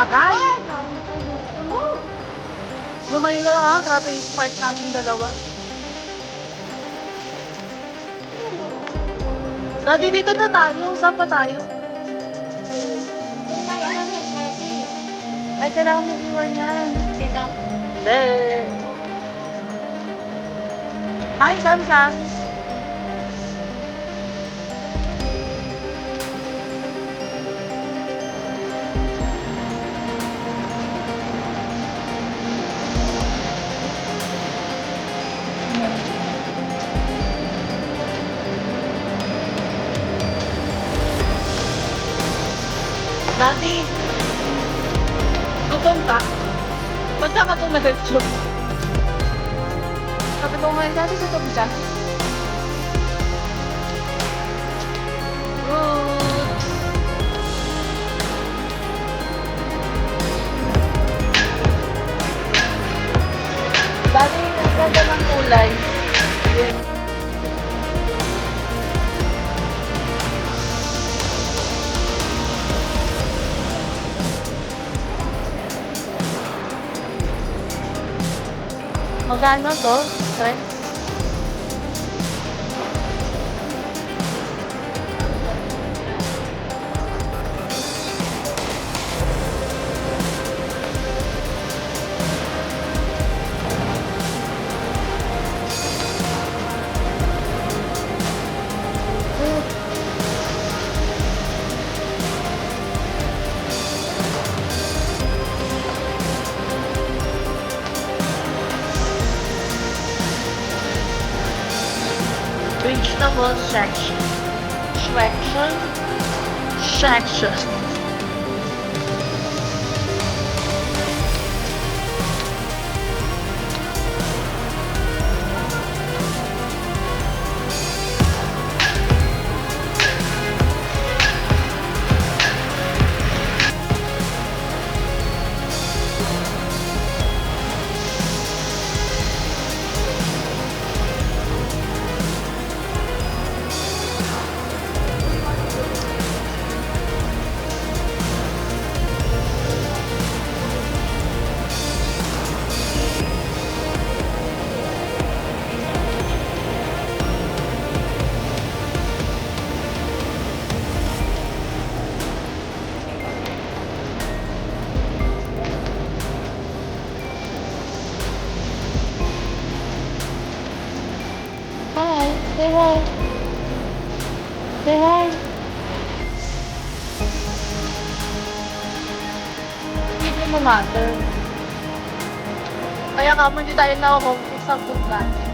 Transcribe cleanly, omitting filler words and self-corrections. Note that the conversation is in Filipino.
Agay! Lumay na ha, grabe yung part namin dalawa. Daddy, dito na tayo. Saan pa tayo? Ay, kailangan mo iwan yan. Dito. Hindi. Hi, Samsam. Daddy, gutom ka? Ba't ka tumiretso? Sabi ko ngayon, dati gutom ka. Fruits. Daddy, ang ganda ng kulay. Yun. Magkano to? Friend? Vegetable section. Section. Hi, say hi. Say hi. Hindi mo matter. Kaya nga mo hindi tayo na-homesick sa food natin.